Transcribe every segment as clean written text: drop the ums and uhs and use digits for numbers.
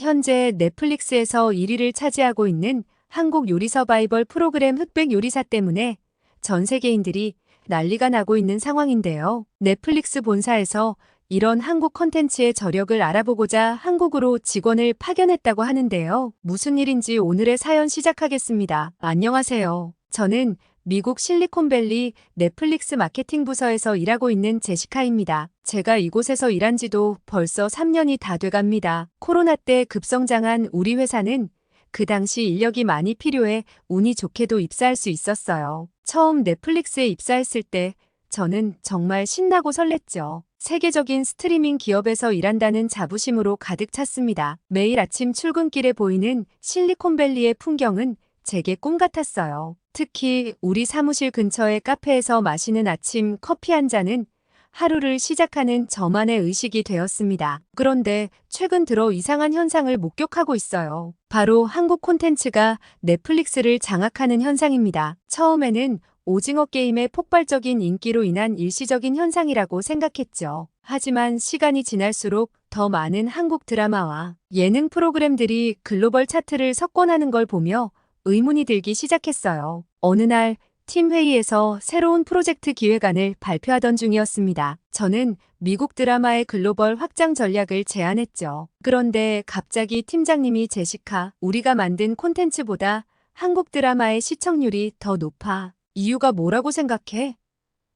현재 넷플릭스에서 1위를 차지하고 있는 한국 요리 서바이벌 프로그램 흑백 요리사 때문에 전 세계인들이 난리가 나고 있는 상황인데요. 넷플릭스 본사에서 이런 한국 콘텐츠의 저력을 알아보고자 한국으로 직원을 파견했다고 하는데요. 무슨 일인지 오늘의 사연 시작하겠습니다. 안녕하세요. 저는 미국 실리콘밸리 넷플릭스 마케팅 부서에서 일하고 있는 제시카입니다. 제가 이곳에서 일한 지도 벌써 3년이 다 돼갑니다. 코로나 때 급성장한 우리 회사는 그 당시 인력이 많이 필요해 운이 좋게도 입사할 수 있었어요. 처음 넷플릭스에 입사했을 때 저는 정말 신나고 설렜죠. 세계적인 스트리밍 기업에서 일한다는 자부심으로 가득 찼습니다. 매일 아침 출근길에 보이는 실리콘밸리의 풍경은 제게 꿈 같았어요. 특히 우리 사무실 근처의 카페에서 마시는 아침 커피 한 잔은 하루를 시작하는 저만의 의식이 되었습니다. 그런데 최근 들어 이상한 현상을 목격하고 있어요. 바로 한국 콘텐츠가 넷플릭스를 장악하는 현상입니다. 처음에는 오징어 게임의 폭발적인 인기로 인한 일시적인 현상이라고 생각했죠. 하지만 시간이 지날수록 더 많은 한국 드라마와 예능 프로그램들이 글로벌 차트를 석권하는 걸 보며 의문이 들기 시작했어요. 어느 날 팀 회의에서 새로운 프로젝트 기획안을 발표하던 중이었습니다. 저는 미국 드라마의 글로벌 확장 전략을 제안했죠. 그런데 갑자기 팀장님이 제시카, 우리가 만든 콘텐츠보다 한국 드라마의 시청률이 더 높아. 이유가 뭐라고 생각해?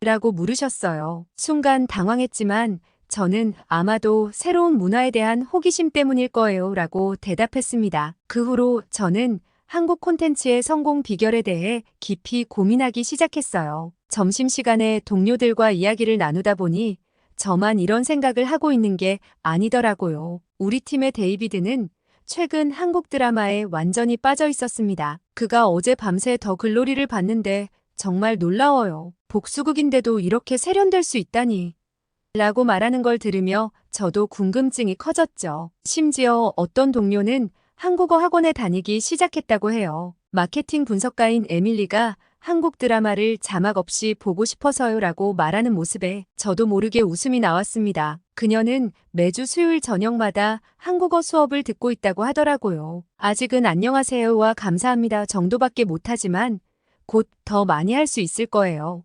라고 물으셨어요. 순간 당황했지만 저는 아마도 새로운 문화에 대한 호기심 때문일 거예요 라고 대답했습니다. 그 후로 저는 한국 콘텐츠의 성공 비결에 대해 깊이 고민하기 시작했어요. 점심시간에 동료들과 이야기를 나누다 보니 저만 이런 생각을 하고 있는 게 아니더라고요. 우리 팀의 데이비드는 최근 한국 드라마에 완전히 빠져 있었습니다. 그가 어제 밤새 더 글로리를 봤는데 정말 놀라워요. 복수극인데도 이렇게 세련될 수 있다니. 라고 말하는 걸 들으며 저도 궁금증이 커졌죠. 심지어 어떤 동료는 한국어 학원에 다니기 시작했다고 해요. 마케팅 분석가인 에밀리가 한국 드라마를 자막 없이 보고 싶어서요 라고 말하는 모습에 저도 모르게 웃음이 나왔습니다. 그녀는 매주 수요일 저녁마다 한국어 수업을 듣고 있다고 하더라고요. 아직은 안녕하세요와 감사합니다 정도밖에 못하지만 곧 더 많이 할 수 있을 거예요.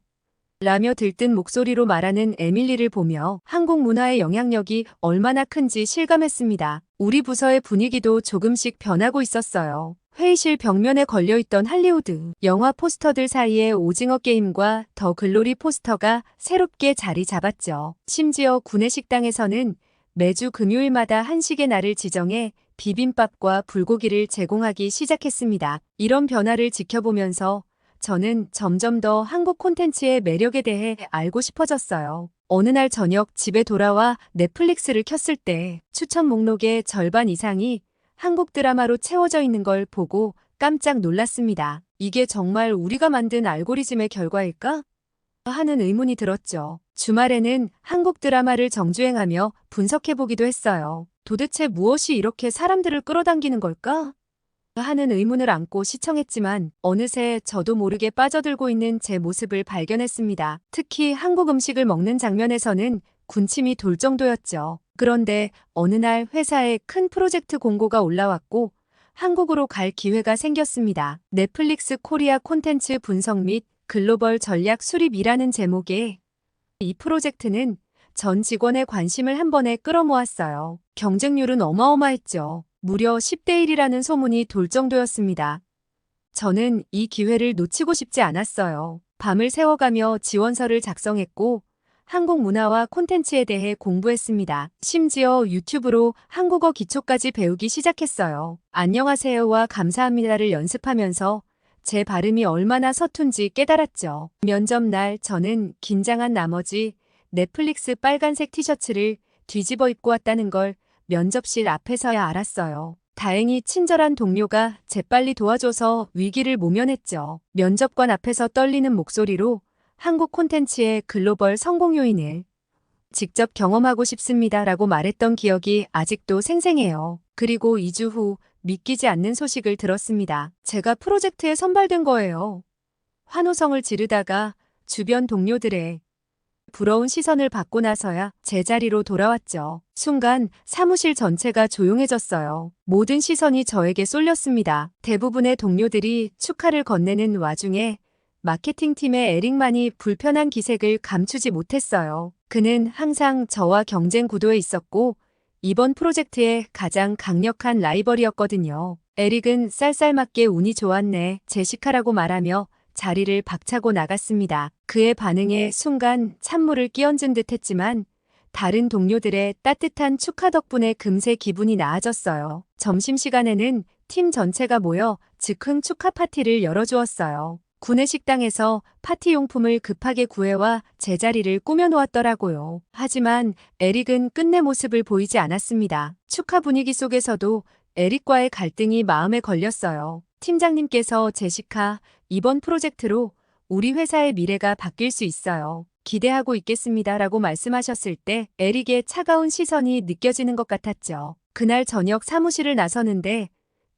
라며 들뜬 목소리로 말하는 에밀리를 보며 한국 문화의 영향력이 얼마나 큰지 실감했습니다. 우리 부서의 분위기도 조금씩 변하고 있었어요. 회의실 벽면에 걸려있던 할리우드 영화 포스터들 사이에 오징어 게임과 더 글로리 포스터가 새롭게 자리 잡았죠. 심지어 구내식당에서는 매주 금요일마다 한식의 날을 지정해 비빔밥과 불고기를 제공하기 시작했습니다. 이런 변화를 지켜보면서 저는 점점 더 한국 콘텐츠의 매력에 대해 알고 싶어졌어요. 어느 날 저녁 집에 돌아와 넷플릭스를 켰을 때 추천 목록의 절반 이상이 한국 드라마로 채워져 있는 걸 보고 깜짝 놀랐습니다. 이게 정말 우리가 만든 알고리즘의 결과일까? 하는 의문이 들었죠. 주말에는 한국 드라마를 정주행하며 분석해보기도 했어요. 도대체 무엇이 이렇게 사람들을 끌어당기는 걸까? 하는 의문을 안고 시청했지만 어느새 저도 모르게 빠져들고 있는 제 모습을 발견했습니다. 특히 한국 음식을 먹는 장면에서는 군침이 돌 정도였죠. 그런데 어느 날 회사에 큰 프로젝트 공고가 올라왔고 한국으로 갈 기회가 생겼습니다. 넷플릭스 코리아 콘텐츠 분석 및 글로벌 전략 수립이라는 제목의 이 프로젝트는 전 직원의 관심을 한 번에 끌어모았어요. 경쟁률은 어마어마했죠. 무려 10대 1이라는 소문이 돌 정도였습니다. 저는 이 기회를 놓치고 싶지 않았어요. 밤을 새워가며 지원서를 작성했고 한국 문화와 콘텐츠에 대해 공부했습니다. 심지어 유튜브로 한국어 기초까지 배우기 시작했어요. 안녕하세요와 감사합니다를 연습하면서 제 발음이 얼마나 서툰지 깨달았죠. 면접 날 저는 긴장한 나머지 넷플릭스 빨간색 티셔츠를 뒤집어 입고 왔다는 걸 면접실 앞에서야 알았어요. 다행히 친절한 동료가 재빨리 도와줘서 위기를 모면했죠. 면접관 앞에서 떨리는 목소리로 한국 콘텐츠의 글로벌 성공 요인을 직접 경험하고 싶습니다 라고 말했던 기억이 아직도 생생해요. 그리고 2주 후 믿기지 않는 소식을 들었습니다. 제가 프로젝트에 선발된 거예요. 환호성을 지르다가 주변 동료들의 부러운 시선을 받고 나서야 제자리로 돌아왔죠. 순간 사무실 전체가 조용해졌어요. 모든 시선이 저에게 쏠렸습니다. 대부분의 동료들이 축하를 건네는 와중에 마케팅팀의 에릭만이 불편한 기색을 감추지 못했어요. 그는 항상 저와 경쟁 구도에 있었고 이번 프로젝트의 가장 강력한 라이벌이었거든요. 에릭은 쌀쌀맞게 운이 좋았네, 제시카라고 말하며 자리를 박차고 나갔습니다. 그의 반응에 순간 찬물을 끼얹은 듯 했지만 다른 동료들의 따뜻한 축하 덕분에 금세 기분이 나아졌어요. 점심시간에는 팀 전체가 모여 즉흥 축하 파티를 열어주었어요. 구내식당에서 파티용품을 급하게 구해와 제자리를 꾸며놓았더라고요. 하지만 에릭은 끝내 모습을 보이지 않았습니다. 축하 분위기 속에서도 에릭과의 갈등이 마음에 걸렸어요. 팀장님께서 제시카, 이번 프로젝트로 우리 회사의 미래가 바뀔 수 있어요. 기대하고 있겠습니다. 라고 말씀하셨을 때 에릭의 차가운 시선이 느껴지는 것 같았죠. 그날 저녁 사무실을 나서는데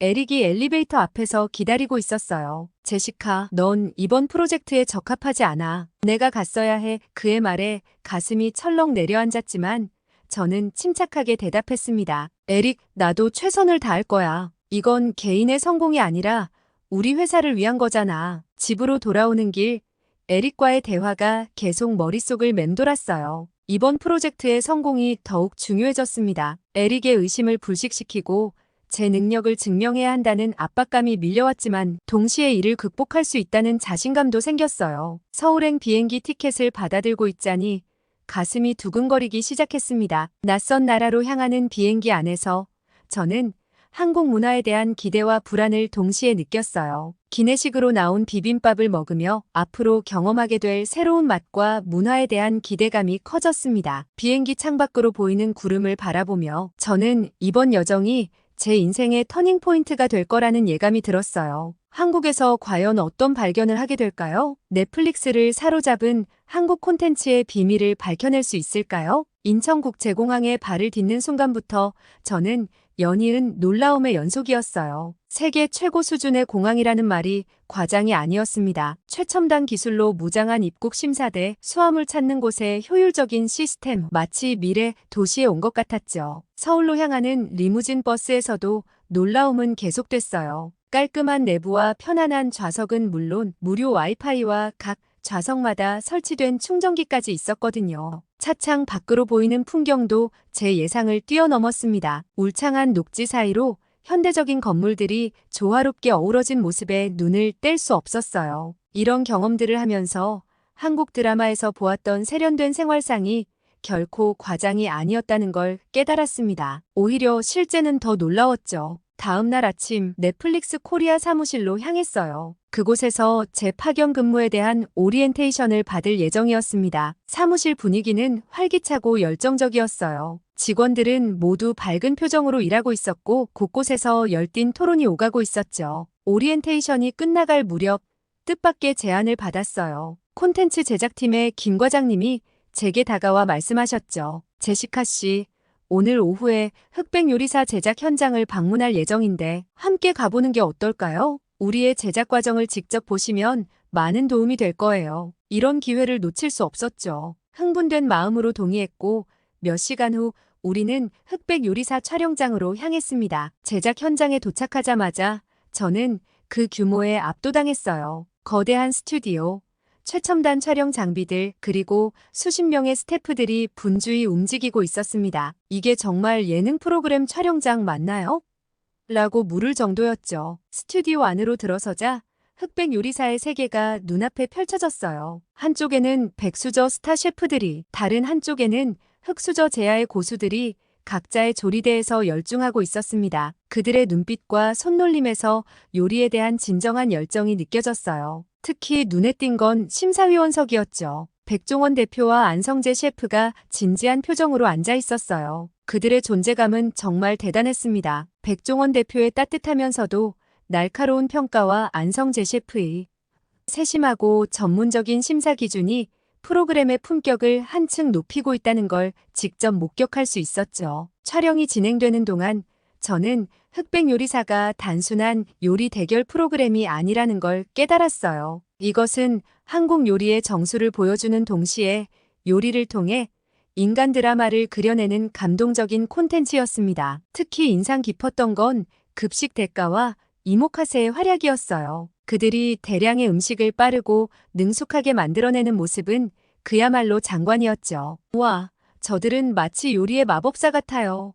에릭이 엘리베이터 앞에서 기다리고 있었어요. 제시카, 넌 이번 프로젝트에 적합하지 않아. 내가 갔어야 해. 그의 말에 가슴이 철렁 내려앉았지만 저는 침착하게 대답했습니다. 에릭, 나도 최선을 다할 거야. 이건 개인의 성공이 아니라 우리 회사를 위한 거잖아. 집으로 돌아오는 길, 에릭과의 대화가 계속 머릿속을 맴돌았어요. 이번 프로젝트의 성공이 더욱 중요해졌습니다. 에릭의 의심을 불식시키고 제 능력을 증명해야 한다는 압박감이 밀려왔지만 동시에 이를 극복할 수 있다는 자신감도 생겼어요. 서울행 비행기 티켓을 받아들고 있자니 가슴이 두근거리기 시작했습니다. 낯선 나라로 향하는 비행기 안에서 저는 한국 문화에 대한 기대와 불안을 동시에 느꼈어요. 기내식으로 나온 비빔밥을 먹으며 앞으로 경험하게 될 새로운 맛과 문화에 대한 기대감이 커졌습니다. 비행기 창밖으로 보이는 구름을 바라보며 저는 이번 여정이 제 인생의 터닝포인트가 될 거라는 예감이 들었어요. 한국에서 과연 어떤 발견을 하게 될까요? 넷플릭스를 사로잡은 한국 콘텐츠의 비밀을 밝혀낼 수 있을까요? 인천국제공항에 발을 딛는 순간부터 저는 연이은 놀라움의 연속이었어요. 세계 최고 수준의 공항이라는 말이 과장이 아니었습니다. 최첨단 기술로 무장한 입국 심사대, 수화물 찾는 곳의 효율적인 시스템, 마치 미래 도시에 온 것 같았죠. 서울로 향하는 리무진 버스에서도 놀라움은 계속됐어요. 깔끔한 내부와 편안한 좌석은 물론 무료 와이파이와 각 좌석마다 설치된 충전기까지 있었거든요. 차창 밖으로 보이는 풍경도 제 예상을 뛰어넘었습니다. 울창한 녹지 사이로 현대적인 건물들이 조화롭게 어우러진 모습에 눈을 뗄 수 없었어요. 이런 경험들을 하면서 한국 드라마에서 보았던 세련된 생활상이 결코 과장이 아니었다는 걸 깨달았습니다. 오히려 실제는 더 놀라웠죠. 다음 날 아침 넷플릭스 코리아 사무실로 향했어요. 그곳에서 제 파견 근무에 대한 오리엔테이션을 받을 예정이었습니다. 사무실 분위기는 활기차고 열정적이었어요. 직원들은 모두 밝은 표정으로 일하고 있었고 곳곳에서 열띤 토론이 오가고 있었죠. 오리엔테이션이 끝나갈 무렵 뜻밖의 제안을 받았어요. 콘텐츠 제작팀의 김 과장님이 제게 다가와 말씀하셨죠. 제시카 씨, 오늘 오후에 흑백 요리사 제작 현장을 방문할 예정인데 함께 가보는 게 어떨까요? 우리의 제작 과정을 직접 보시면 많은 도움이 될 거예요. 이런 기회를 놓칠 수 없었죠. 흥분된 마음으로 동의했고 몇 시간 후 우리는 흑백 요리사 촬영장으로 향했습니다. 제작 현장에 도착하자마자 저는 그 규모에 압도당했어요. 거대한 스튜디오, 최첨단 촬영 장비들, 그리고 수십 명의 스태프들이 분주히 움직이고 있었습니다. 이게 정말 예능 프로그램 촬영장 맞나요? 라고 물을 정도였죠. 스튜디오 안으로 들어서자 흑백 요리사의 세계가 눈앞에 펼쳐졌어요. 한쪽에는 백수저 스타 셰프들이, 다른 한쪽에는 흑수저 제야의 고수들이 각자의 조리대에서 열중하고 있었습니다. 그들의 눈빛과 손놀림에서 요리에 대한 진정한 열정이 느껴졌어요. 특히 눈에 띈 건 심사위원석이었죠. 백종원 대표와 안성재 셰프가 진지한 표정으로 앉아 있었어요. 그들의 존재감은 정말 대단했습니다. 백종원 대표의 따뜻하면서도 날카로운 평가와 안성재 셰프의 세심하고 전문적인 심사 기준이 프로그램의 품격을 한층 높이고 있다는 걸 직접 목격할 수 있었죠. 촬영이 진행되는 동안 저는 흑백 요리사가 단순한 요리 대결 프로그램이 아니라는 걸 깨달았어요. 이것은 한국 요리의 정수를 보여주는 동시에 요리를 통해 인간 드라마를 그려내는 감동적인 콘텐츠였습니다. 특히 인상 깊었던 건 급식 대가와 이모카세의 활약이었어요. 그들이 대량의 음식을 빠르고 능숙하게 만들어내는 모습은 그야말로 장관이었죠. 와, 저들은 마치 요리의 마법사 같아요.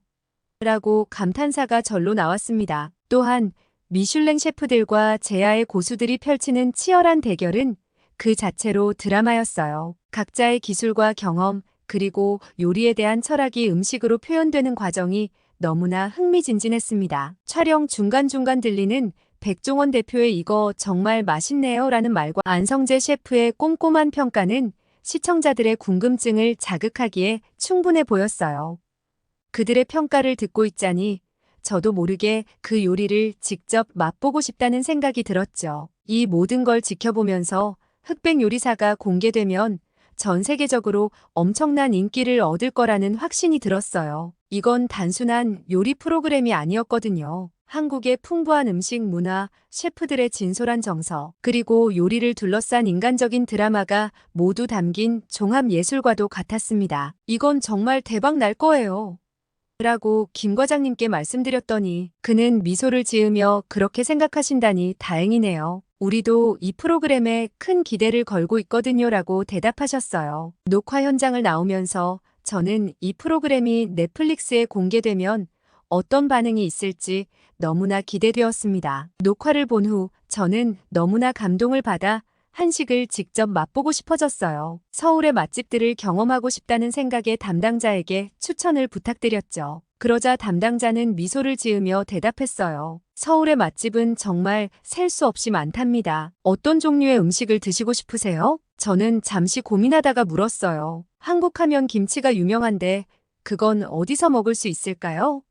라고 감탄사가 절로 나왔습니다. 또한 미슐랭 셰프들과 제야의 고수들이 펼치는 치열한 대결은 그 자체로 드라마였어요. 각자의 기술과 경험, 그리고 요리에 대한 철학이 음식으로 표현되는 과정이 너무나 흥미진진했습니다. 촬영 중간중간 들리는 백종원 대표의 "이거 정말 맛있네요" 라는 말과 안성재 셰프의 꼼꼼한 평가는 시청자들의 궁금증을 자극하기에 충분해 보였어요. 그들의 평가를 듣고 있자니 저도 모르게 그 요리를 직접 맛보고 싶다는 생각이 들었죠. 이 모든 걸 지켜보면서 흑백 요리사가 공개되면 전 세계적으로 엄청난 인기를 얻을 거라는 확신이 들었어요. 이건 단순한 요리 프로그램이 아니었거든요. 한국의 풍부한 음식 문화, 셰프들의 진솔한 정서, 그리고 요리를 둘러싼 인간적인 드라마가 모두 담긴 종합 예술과도 같았습니다. 이건 정말 대박 날 거예요. 라고 김 과장님께 말씀드렸더니 그는 미소를 지으며 "그렇게 생각하신다니 다행이네요. 우리도 이 프로그램에 큰 기대를 걸고 있거든요 라고 대답하셨어요. 녹화 현장을 나오면서 저는 이 프로그램이 넷플릭스에 공개되면 어떤 반응이 있을지 너무나 기대되었습니다. 녹화를 본 후 저는 너무나 감동을 받아 한식을 직접 맛보고 싶어졌어요. 서울의 맛집들을 경험하고 싶다는 생각에 담당자에게 추천을 부탁드렸죠. 그러자 담당자는 미소를 지으며 대답했어요. "서울의 맛집은 정말 셀 수 없이 많답니다. 어떤 종류의 음식을 드시고 싶으세요?" 저는 잠시 고민하다가 물었어요. "한국 하면 김치가 유명한데 그건 어디서 먹을 수 있을까요?"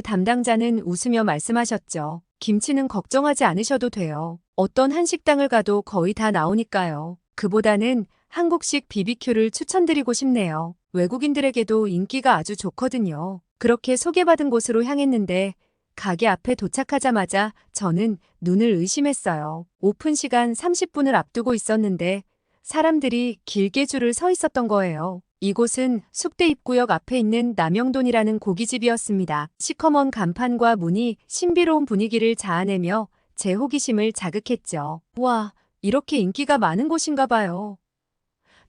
담당자는 웃으며 말씀하셨죠. "김치는 걱정하지 않으셔도 돼요. 어떤 한식당을 가도 거의 다 나오니까요. 그보다는 한국식 BBQ를 추천드리고 싶네요. 외국인들에게도 인기가 아주 좋거든요." 그렇게 소개받은 곳으로 향했는데 가게 앞에 도착하자마자 저는 눈을 의심했어요. 오픈 시간 30분을 앞두고 있었는데 사람들이 길게 줄을 서 있었던 거예요. 이곳은 숙대 입구역 앞에 있는 남영돈이라는 고깃집이었습니다. 시커먼 간판과 문이 신비로운 분위기를 자아내며 제 호기심을 자극했죠. 와, 이렇게 인기가 많은 곳인가 봐요.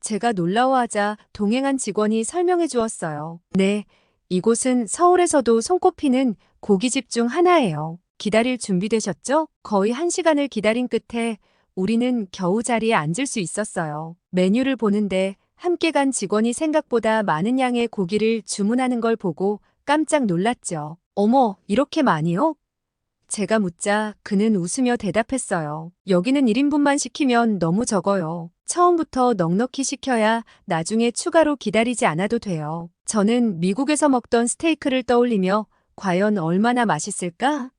제가 놀라워하자 동행한 직원이 설명해 주었어요. "네, 이곳은 서울에서도 손꼽히는 고깃집 중 하나예요. 기다릴 준비되셨죠?" 거의 1시간을 기다린 끝에 우리는 겨우 자리에 앉을 수 있었어요. 메뉴를 보는데 함께 간 직원이 생각보다 많은 양의 고기를 주문하는 걸 보고 깜짝 놀랐죠. "어머, 이렇게 많이요?" 제가 묻자 그는 웃으며 대답했어요. "여기는 1인분만 시키면 너무 적어요. 처음부터 넉넉히 시켜야 나중에 추가로 기다리지 않아도 돼요." 저는 미국에서 먹던 스테이크를 떠올리며 "과연 얼마나 맛있을까?"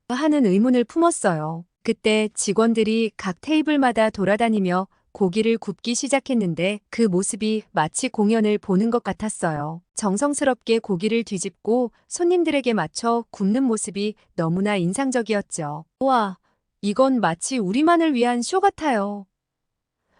하는 의문을 품었어요. 그때 직원들이 각 테이블마다 돌아다니며 고기를 굽기 시작했는데 그 모습이 마치 공연을 보는 것 같았어요. 정성스럽게 고기를 뒤집고 손님들에게 맞춰 굽는 모습이 너무나 인상적이었죠. "우와, 이건 마치 우리만을 위한 쇼 같아요."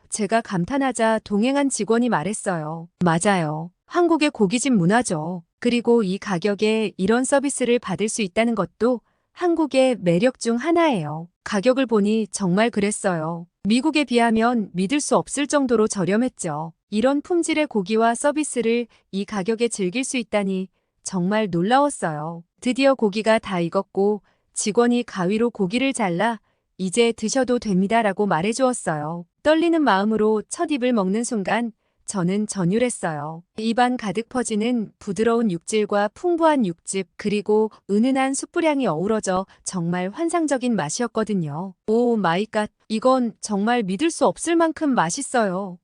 제가 감탄하자 동행한 직원이 말했어요. "맞아요. 한국의 고깃집 문화죠. 그리고 이 가격에 이런 서비스를 받을 수 있다는 것도 한국의 매력 중 하나예요." 가격을 보니 정말 그랬어요. 미국에 비하면 믿을 수 없을 정도로 저렴했죠. 이런 품질의 고기와 서비스를 이 가격에 즐길 수 있다니 정말 놀라웠어요. 드디어 고기가 다 익었고 직원이 가위로 고기를 잘라 "이제 드셔도 됩니다라고 말해주었어요. 떨리는 마음으로 첫 입을 먹는 순간 저는 전율했어요. 입안 가득 퍼지는 부드러운 육질과 풍부한 육즙, 그리고 은은한 숯불향이 어우러져 정말 환상적인 맛이었거든요. 오 마이 갓, 이건 정말 믿을 수 없을 만큼 맛있어요.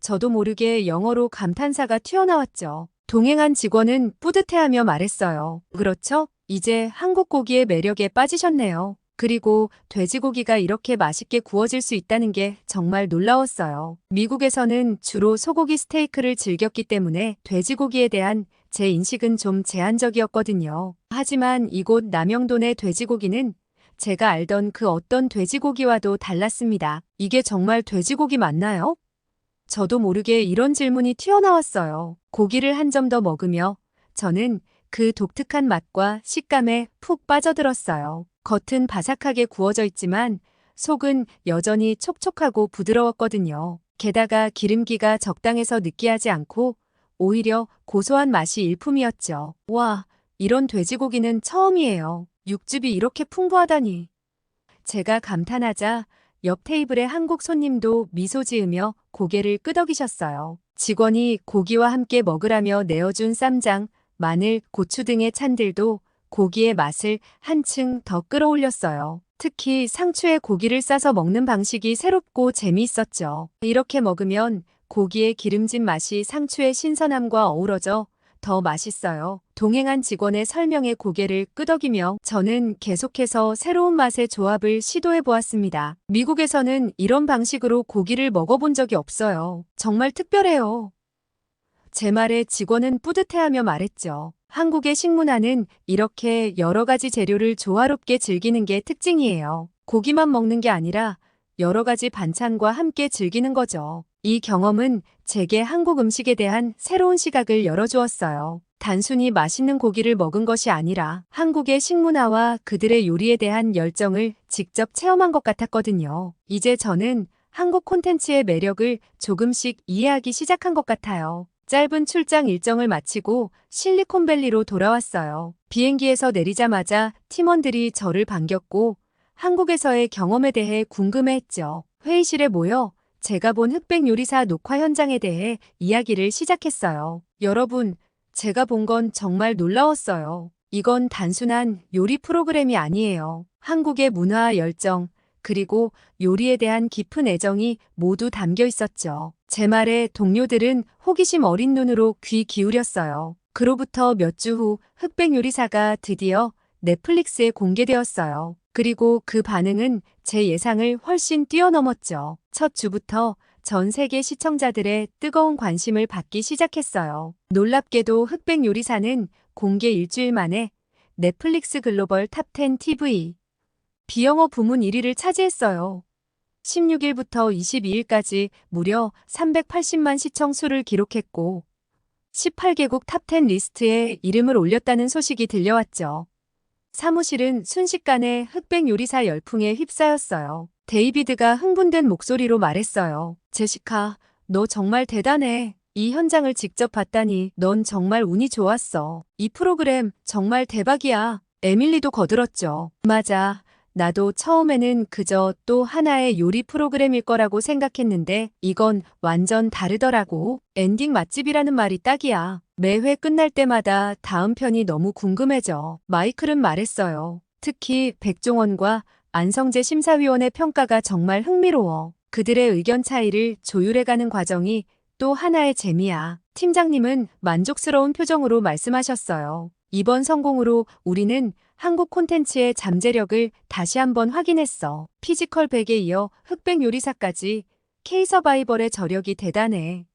저도 모르게 영어로 감탄사가 튀어나왔죠. 동행한 직원은 뿌듯해하며 말했어요. "그렇죠? 이제 한국 고기의 매력에 빠지셨네요." 그리고 돼지고기가 이렇게 맛있게 구워질 수 있다는 게 정말 놀라웠어요. 미국에서는 주로 소고기 스테이크를 즐겼기 때문에 돼지고기에 대한 제 인식은 좀 제한적이었거든요. 하지만 이곳 남영돈의 돼지고기는 제가 알던 그 어떤 돼지고기와도 달랐습니다. "이게 정말 돼지고기 맞나요?" 저도 모르게 이런 질문이 튀어나왔어요. 고기를 한 점 더 먹으며 저는 그 독특한 맛과 식감에 푹 빠져들었어요. 겉은 바삭하게 구워져 있지만 속은 여전히 촉촉하고 부드러웠거든요. 게다가 기름기가 적당해서 느끼하지 않고 오히려 고소한 맛이 일품이었죠. 와, 이런 돼지고기는 처음이에요. 육즙이 이렇게 풍부하다니. 제가 감탄하자 옆 테이블의 한국 손님도 미소 지으며 고개를 끄덕이셨어요. 직원이 고기와 함께 먹으라며 내어준 쌈장, 마늘, 고추 등의 찬들도 고기의 맛을 한층 더 끌어올렸어요. 특히 상추에 고기를 싸서 먹는 방식이 새롭고 재미있었죠. 이렇게 먹으면 고기의 기름진 맛이 상추의 신선함과 어우러져 더 맛있어요. 동행한 직원의 설명에 고개를 끄덕이며 저는 계속해서 새로운 맛의 조합을 시도해 보았습니다. 미국에서는 이런 방식으로 고기를 먹어본 적이 없어요. 정말 특별해요. 제 말에 직원은 뿌듯해하며 말했죠. 한국의 식문화는 이렇게 여러 가지 재료를 조화롭게 즐기는 게 특징이에요. 고기만 먹는 게 아니라 여러 가지 반찬과 함께 즐기는 거죠. 이 경험은 제게 한국 음식에 대한 새로운 시각을 열어주었어요. 단순히 맛있는 고기를 먹은 것이 아니라 한국의 식문화와 그들의 요리에 대한 열정을 직접 체험한 것 같았거든요. 이제 저는 한국 콘텐츠의 매력을 조금씩 이해하기 시작한 것 같아요. 짧은 출장 일정을 마치고 실리콘밸리로 돌아왔어요. 비행기에서 내리자마자 팀원들이 저를 반겼고 한국에서의 경험에 대해 궁금해했죠. 회의실에 모여 제가 본 흑백 요리사 녹화 현장에 대해 이야기를 시작했어요. 여러분, 제가 본 건 정말 놀라웠어요. 이건 단순한 요리 프로그램이 아니에요. 한국의 문화와 열정, 그리고 요리에 대한 깊은 애정이 모두 담겨 있었죠. 제 말에 동료들은 호기심 어린 눈으로 귀 기울였어요. 그로부터 몇 주 후 흑백 요리사가 드디어 넷플릭스에 공개되었어요. 그리고 그 반응은 제 예상을 훨씬 뛰어넘었죠. 첫 주부터 전 세계 시청자들의 뜨거운 관심을 받기 시작했어요. 놀랍게도 흑백 요리사는 공개 일주일 만에 넷플릭스 글로벌 탑10 TV 비영어 부문 1위를 차지했어요. 16일부터 22일까지 무려 380만 시청 수를 기록했고 18개국 탑10 리스트에 이름을 올렸다는 소식이 들려왔죠. 사무실은 순식간에 흑백 요리사 열풍에 휩싸였어요. 데이비드가 흥분된 목소리로 말했어요. 제시카, 너 정말 대단해. 이 현장을 직접 봤다니 넌 정말 운이 좋았어. 이 프로그램 정말 대박이야. 에밀리도 거들었죠. 맞아. 나도 처음에는 그저 또 하나의 요리 프로그램일 거라고 생각했는데 이건 완전 다르더라고. 엔딩 맛집이라는 말이 딱이야. 매회 끝날 때마다 다음 편이 너무 궁금해져. 마이클은 말했어요. 특히 백종원과 안성재 심사위원의 평가가 정말 흥미로워. 그들의 의견 차이를 조율해가는 과정이 또 하나의 재미야. 팀장님은 만족스러운 표정으로 말씀하셨어요. 이번 성공으로 우리는 한국 콘텐츠의 잠재력을 다시 한번 확인했어. 피지컬 100에 이어 흑백 요리사까지 K-서바이벌의 저력이 대단해.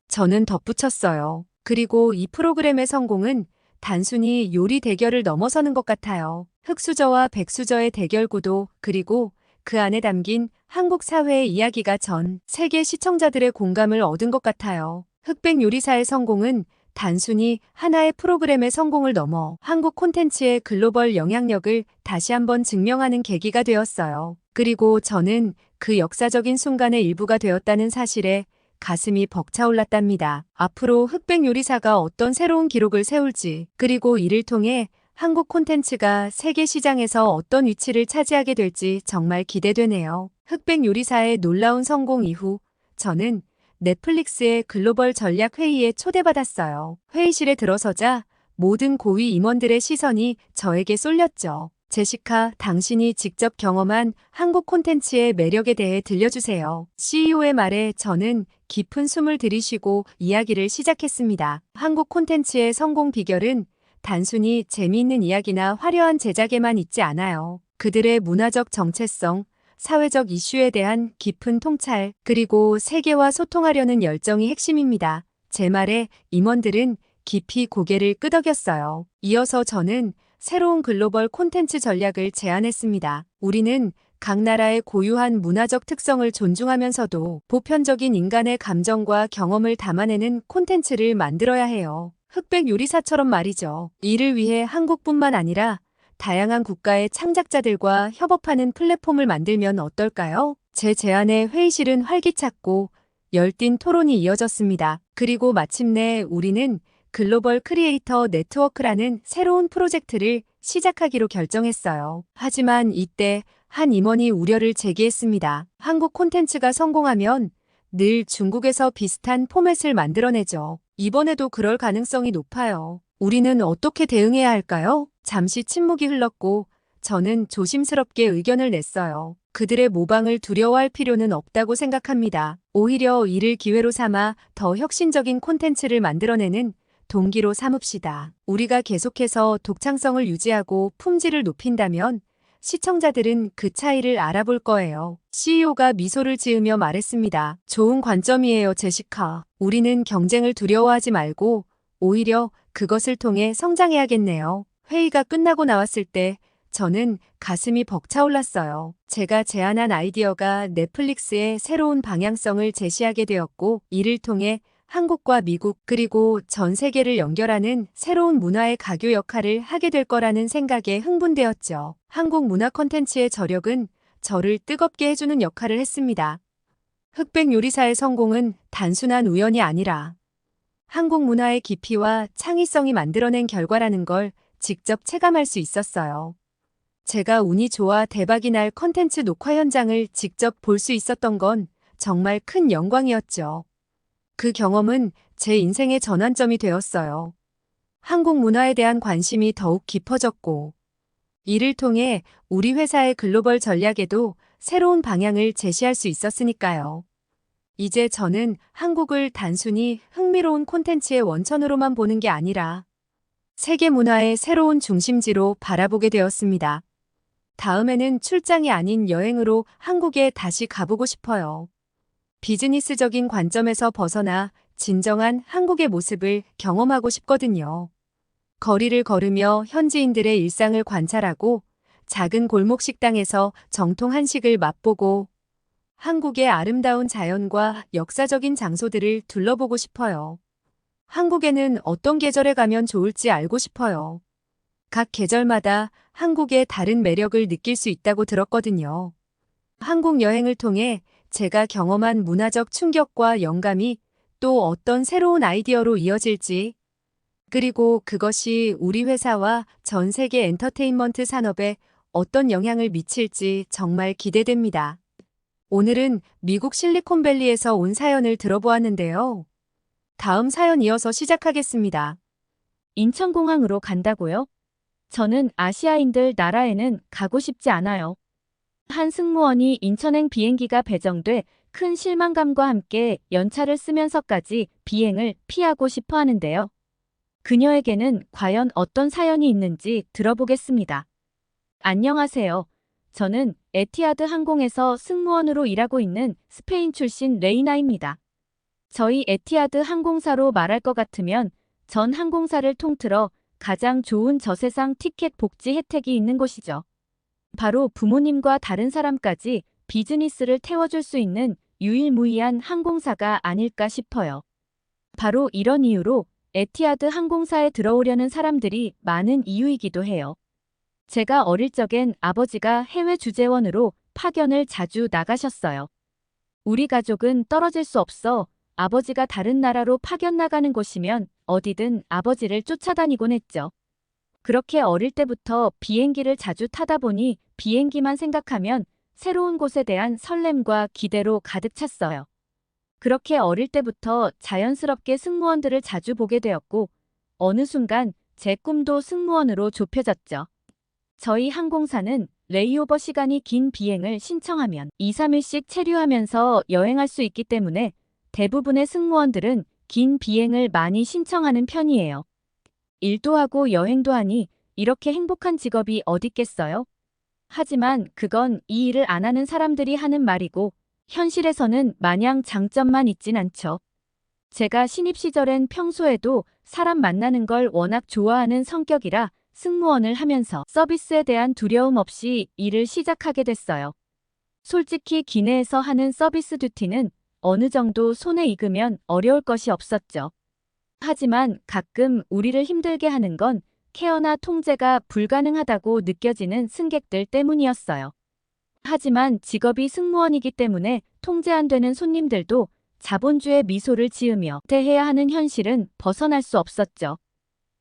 저는 덧붙였어요. 그리고 이 프로그램의 성공은 단순히 요리 대결을 넘어서는 것 같아요. 흑수저와 백수저의 대결 구도, 그리고 그 안에 담긴 한국 사회의 이야기가 전 세계 시청자들의 공감을 얻은 것 같아요. 흑백 요리사의 성공은 단순히 하나의 프로그램의 성공을 넘어 한국 콘텐츠의 글로벌 영향력을 다시 한번 증명하는 계기가 되었어요. 그리고 저는 그 역사적인 순간의 일부가 되었다는 사실에 가슴이 벅차올랐답니다. 앞으로 흑백 요리사가 어떤 새로운 기록을 세울지, 그리고 이를 통해 한국 콘텐츠가 세계 시장에서 어떤 위치를 차지하게 될지 정말 기대되네요. 흑백 요리사의 놀라운 성공 이후 저는 넷플릭스의 글로벌 전략 회의에 초대받았어요. 회의실에 들어서자 모든 고위 임원들의 시선이 저에게 쏠렸죠. 제시카, 당신이 직접 경험한 한국 콘텐츠의 매력에 대해 들려주세요. CEO의 말에 저는 깊은 숨을 들이쉬고 이야기를 시작했습니다. 한국 콘텐츠의 성공 비결은 단순히 재미있는 이야기나 화려한 제작에만 있지 않아요. 그들의 문화적 정체성, 사회적 이슈에 대한 깊은 통찰, 그리고 세계와 소통하려는 열정이 핵심입니다. 제 말에 임원들은 깊이 고개를 끄덕였어요. 이어서 저는 새로운 글로벌 콘텐츠 전략을 제안했습니다. 우리는 각 나라의 고유한 문화적 특성을 존중하면서도 보편적인 인간의 감정과 경험을 담아내는 콘텐츠를 만들어야 해요. 흑백 요리사처럼 말이죠. 이를 위해 한국뿐만 아니라 다양한 국가의 창작자들과 협업하는 플랫폼을 만들면 어떨까요? 제 제안에 회의실은 활기찼고 열띤 토론이 이어졌습니다. 그리고 마침내 우리는 글로벌 크리에이터 네트워크라는 새로운 프로젝트를 시작하기로 결정했어요. 하지만 이때 한 임원이 우려를 제기했습니다. 한국 콘텐츠가 성공하면 늘 중국에서 비슷한 포맷을 만들어내죠. 이번에도 그럴 가능성이 높아요. 우리는 어떻게 대응해야 할까요? 잠시 침묵이 흘렀고 저는 조심스럽게 의견을 냈어요. 그들의 모방을 두려워할 필요는 없다고 생각합니다. 오히려 이를 기회로 삼아 더 혁신적인 콘텐츠를 만들어내는 동기로 삼읍시다. 우리가 계속해서 독창성을 유지하고 품질을 높인다면 시청자들은 그 차이를 알아볼 거예요. CEO가 미소를 지으며 말했습니다. 좋은 관점이에요, 제시카. 우리는 경쟁을 두려워하지 말고 오히려 그것을 통해 성장해야겠네요. 회의가 끝나고 나왔을 때 저는 가슴이 벅차올랐어요. 제가 제안한 아이디어가 넷플릭스의 새로운 방향성을 제시하게 되었고, 이를 통해 한국과 미국 그리고 전 세계를 연결하는 새로운 문화의 가교 역할을 하게 될 거라는 생각에 흥분되었죠. 한국 문화 콘텐츠의 저력은 저를 뜨겁게 해주는 역할을 했습니다. 흑백 요리사의 성공은 단순한 우연이 아니라 한국 문화의 깊이와 창의성이 만들어낸 결과라는 걸 직접 체감할 수 있었어요. 제가 운이 좋아 대박이 날 콘텐츠 녹화 현장을 직접 볼 수 있었던 건 정말 큰 영광이었죠. 그 경험은 제 인생의 전환점이 되었어요. 한국 문화에 대한 관심이 더욱 깊어졌고, 이를 통해 우리 회사의 글로벌 전략에도 새로운 방향을 제시할 수 있었으니까요. 이제 저는 한국을 단순히 흥미로운 콘텐츠의 원천으로만 보는 게 아니라 세계 문화의 새로운 중심지로 바라보게 되었습니다. 다음에는 출장이 아닌 여행으로 한국에 다시 가보고 싶어요. 비즈니스적인 관점에서 벗어나 진정한 한국의 모습을 경험하고 싶거든요. 거리를 걸으며 현지인들의 일상을 관찰하고 작은 골목 식당에서 정통 한식을 맛보고 한국의 아름다운 자연과 역사적인 장소들을 둘러보고 싶어요. 한국에는 어떤 계절에 가면 좋을지 알고 싶어요. 각 계절마다 한국의 다른 매력을 느낄 수 있다고 들었거든요. 한국 여행을 통해 제가 경험한 문화적 충격과 영감이 또 어떤 새로운 아이디어로 이어질지, 그리고 그것이 우리 회사와 전 세계 엔터테인먼트 산업에 어떤 영향을 미칠지 정말 기대됩니다. 오늘은 미국 실리콘밸리에서 온 사연을 들어보았는데요. 다음 사연 이어서 시작하겠습니다. 인천공항으로 간다고요? 저는 아시아인들 나라에는 가고 싶지 않아요. 한 승무원이 인천행 비행기가 배정돼 큰 실망감과 함께 연차를 쓰면서까지 비행을 피하고 싶어 하는데요. 그녀에게는 과연 어떤 사연이 있는지 들어보겠습니다. 안녕하세요. 저는 에티하드 항공에서 승무원으로 일하고 있는 스페인 출신 레이나입니다. 저희 에티하드 항공사로 말할 것 같으면 전 항공사를 통틀어 가장 좋은 저세상 티켓 복지 혜택이 있는 곳이죠. 바로 부모님과 다른 사람까지 비즈니스를 태워줄 수 있는 유일무이한 항공사가 아닐까 싶어요. 바로 이런 이유로 에티하드 항공사에 들어오려는 사람들이 많은 이유이기도 해요. 제가 어릴 적엔 아버지가 해외 주재원으로 파견을 자주 나가셨어요. 우리 가족은 떨어질 수 없어 아버지가 다른 나라로 파견 나가는 곳이면 어디든 아버지를 쫓아다니곤 했죠. 그렇게 어릴 때부터 비행기를 자주 타다 보니 비행기만 생각하면 새로운 곳에 대한 설렘과 기대로 가득 찼어요. 그렇게 어릴 때부터 자연스럽게 승무원들을 자주 보게 되었고, 어느 순간 제 꿈도 승무원으로 좁혀졌죠. 저희 항공사는 레이오버 시간이 긴 비행을 신청하면 2, 3일씩 체류하면서 여행할 수 있기 때문에 대부분의 승무원들은 긴 비행을 많이 신청하는 편이에요. 일도 하고 여행도 하니 이렇게 행복한 직업이 어딨겠어요? 하지만 그건 이 일을 안 하는 사람들이 하는 말이고 현실에서는 마냥 장점만 있진 않죠. 제가 신입 시절엔 평소에도 사람 만나는 걸 워낙 좋아하는 성격이라 승무원을 하면서 서비스에 대한 두려움 없이 일을 시작하게 됐어요. 솔직히 기내에서 하는 서비스 듀티는 어느 정도 손에 익으면 어려울 것이 없었죠. 하지만 가끔 우리를 힘들게 하는 건 케어나 통제가 불가능하다고 느껴지는 승객들 때문이었어요. 하지만 직업이 승무원이기 때문에 통제 안 되는 손님들도 자본주의 미소를 지으며 대해야 하는 현실은 벗어날 수 없었죠.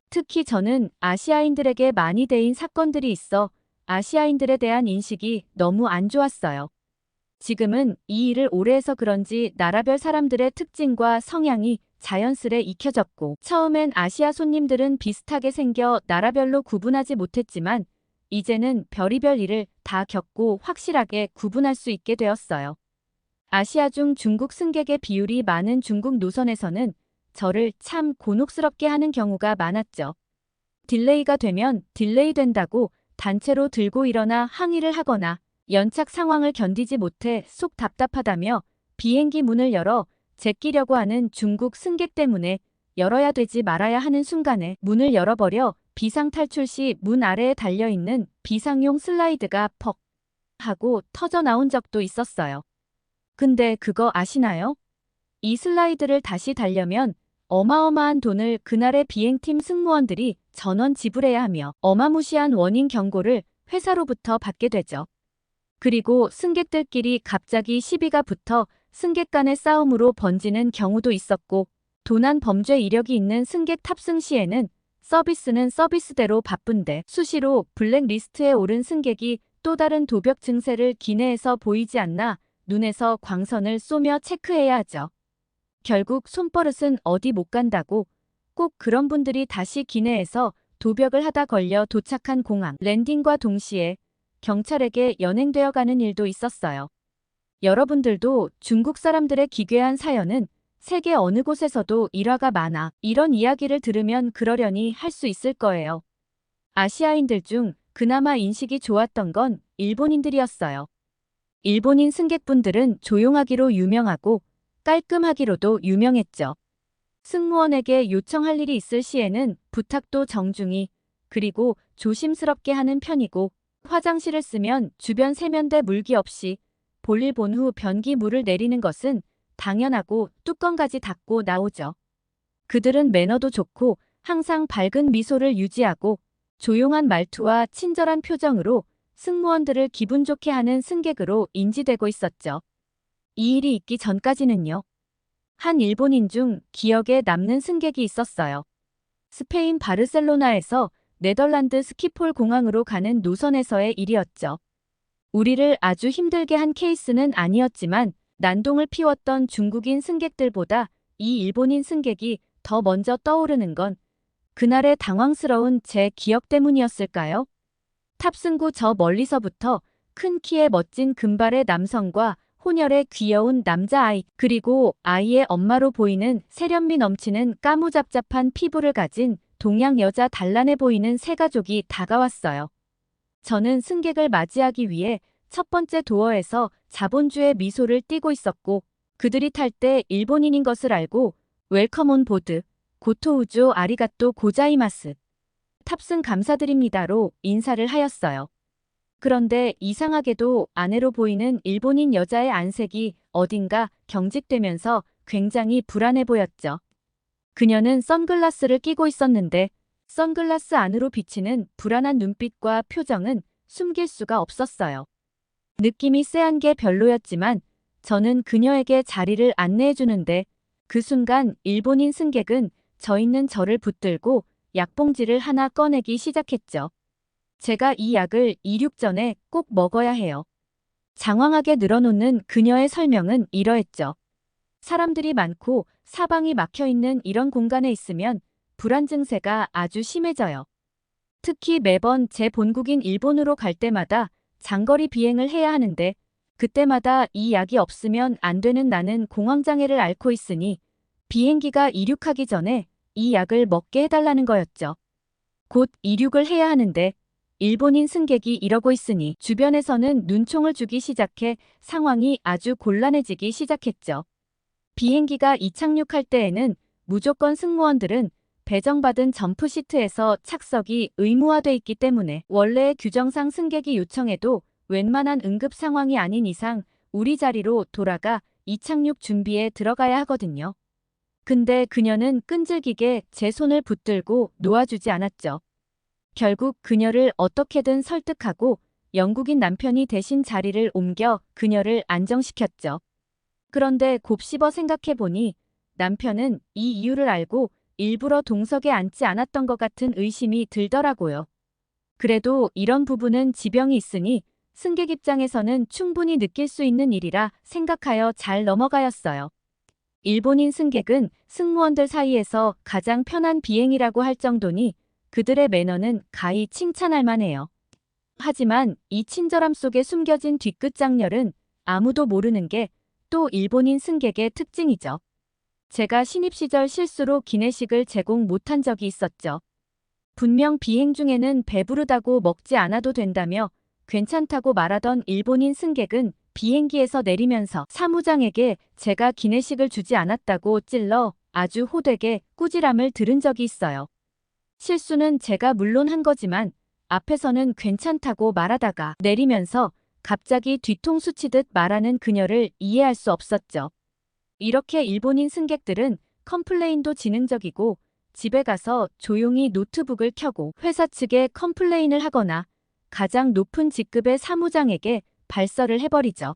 특히 저는 아시아인들에게 많이 대인 사건들이 있어 아시아인들에 대한 인식이 너무 안 좋았어요. 지금은 이 일을 오래 해서 그런지 나라별 사람들의 특징과 성향이 자연스레 익혀졌고, 처음엔 아시아 손님들은 비슷하게 생겨 나라별로 구분하지 못했지만 이제는 별의별 일을 다 겪고 확실하게 구분할 수 있게 되었어요. 아시아 중 중국 승객의 비율이 많은 중국 노선에서는 저를 참 곤혹스럽게 하는 경우가 많았죠. 딜레이가 되면 딜레이 된다고 단체로 들고 일어나 항의를 하거나 연착 상황을 견디지 못해 속 답답하다며 비행기 문을 열어 제끼려고 하는 중국 승객 때문에 열어야 되지 말아야 하는 순간에 문을 열어버려 비상탈출 시 문 아래에 달려있는 비상용 슬라이드가 퍽 하고 터져 나온 적도 있었어요. 근데 그거 아시나요? 이 슬라이드를 다시 달려면 어마어마한 돈을 그날의 비행팀 승무원들이 전원 지불해야 하며 어마무시한 원인 경고를 회사로부터 받게 되죠. 그리고 승객들끼리 갑자기 시비가 붙어 승객 간의 싸움으로 번지는 경우도 있었고, 도난 범죄 이력이 있는 승객 탑승 시에는 서비스는 서비스대로 바쁜데 수시로 블랙리스트에 오른 승객이 또 다른 도벽 증세를 기내에서 보이지 않나 눈에서 광선을 쏘며 체크해야 하죠. 결국 손버릇은 어디 못 간다고 꼭 그런 분들이 다시 기내에서 도벽을 하다 걸려 도착한 공항 랜딩과 동시에 경찰에게 연행되어 가는 일도 있었어요. 여러분들도 중국 사람들의 기괴한 사연은 세계 어느 곳에서도 일화가 많아 이런 이야기를 들으면 그러려니 할 수 있을 거예요. 아시아인들 중 그나마 인식이 좋았던 건 일본인들이었어요. 일본인 승객분들은 조용하기로 유명하고 깔끔하기로도 유명했죠. 승무원에게 요청할 일이 있을 시에는 부탁도 정중히, 그리고 조심스럽게 하는 편이고, 화장실을 쓰면 주변 세면대 물기 없이 볼일 본 후 변기 물을 내리는 것은 당연하고 뚜껑까지 닫고 나오죠. 그들은 매너도 좋고 항상 밝은 미소를 유지하고 조용한 말투와 친절한 표정으로 승무원들을 기분 좋게 하는 승객으로 인지되고 있었죠. 이 일이 있기 전까지는요. 한 일본인 중 기억에 남는 승객이 있었어요. 스페인 바르셀로나에서 네덜란드 스키폴 공항으로 가는 노선에서의 일이었죠. 우리를 아주 힘들게 한 케이스는 아니었지만 난동을 피웠던 중국인 승객들보다 이 일본인 승객이 더 먼저 떠오르는 건 그날의 당황스러운 제 기억 때문이었을까요? 탑승구 저 멀리서부터 큰 키의 멋진 금발의 남성과 혼혈의 귀여운 남자아이, 그리고 아이의 엄마로 보이는 세련미 넘치는 까무잡잡한 피부를 가진 동양 여자 단란해 보이는 세 가족이 다가왔어요. 저는 승객을 맞이하기 위해 첫 번째 도어에서 자본주의 미소를 띠고 있었고, 그들이 탈 때 일본인인 것을 알고 웰컴 온 보드, 고토우조 아리가또 고자이마스, 탑승 감사드립니다로 인사를 하였어요. 그런데 이상하게도 아내로 보이는 일본인 여자의 안색이 어딘가 경직되면서 굉장히 불안해 보였죠. 그녀는 선글라스를 끼고 있었는데 선글라스 안으로 비치는 불안한 눈빛과 표정은 숨길 수가 없었어요. 느낌이 쎄한 게 별로였지만 저는 그녀에게 자리를 안내해 주는데 그 순간 일본인 승객은 저 있는 저를 붙들고 약봉지를 하나 꺼내기 시작했죠. 제가 이 약을 이륙 전에 꼭 먹어야 해요. 장황하게 늘어놓는 그녀의 설명은 이러했죠. 사람들이 많고 사방이 막혀있는 이런 공간에 있으면 불안 증세가 아주 심해져요. 특히 매번 제 본국인 일본으로 갈 때마다 장거리 비행을 해야 하는데 그때마다 이 약이 없으면 안 되는 나는 공황장애를 앓고 있으니 비행기가 이륙하기 전에 이 약을 먹게 해달라는 거였죠. 곧 이륙을 해야 하는데 일본인 승객이 이러고 있으니 주변에서는 눈총을 주기 시작해 상황이 아주 곤란해지기 시작했죠. 비행기가 이착륙할 때에는 무조건 승무원들은 배정받은 점프시트에서 착석이 의무화돼 있기 때문에 원래의 규정상 승객이 요청해도 웬만한 응급 상황이 아닌 이상 우리 자리로 돌아가 이착륙 준비에 들어가야 하거든요. 근데 그녀는 끈질기게 제 손을 붙들고 놓아주지 않았죠. 결국 그녀를 어떻게든 설득하고 영국인 남편이 대신 자리를 옮겨 그녀를 안정시켰죠. 그런데 곱씹어 생각해보니 남편은 이 이유를 알고 일부러 동석에 앉지 않았던 것 같은 의심이 들더라고요. 그래도 이런 부분은 지병이 있으니 승객 입장에서는 충분히 느낄 수 있는 일이라 생각하여 잘 넘어가였어요. 일본인 승객은 승무원들 사이에서 가장 편한 비행이라고 할 정도니 그들의 매너는 가히 칭찬할 만해요. 하지만 이 친절함 속에 숨겨진 뒤끝 장렬은 아무도 모르는 게 또 일본인 승객의 특징이죠. 제가 신입 시절 실수로 기내식을 제공 못한 적이 있었죠. 분명 비행 중에는 배부르다고 먹지 않아도 된다며 괜찮다고 말하던 일본인 승객은 비행기에서 내리면서 사무장에게 제가 기내식을 주지 않았다고 찔러 아주 호되게 꾸지람을 들은 적이 있어요. 실수는 제가 물론 한 거지만 앞에서는 괜찮다고 말하다가 내리면서 갑자기 뒤통수 치듯 말하는 그녀를 이해할 수 없었죠. 이렇게 일본인 승객들은 컴플레인도 지능적이고 집에 가서 조용히 노트북을 켜고 회사 측에 컴플레인을 하거나 가장 높은 직급의 사무장에게 발설을 해버리죠.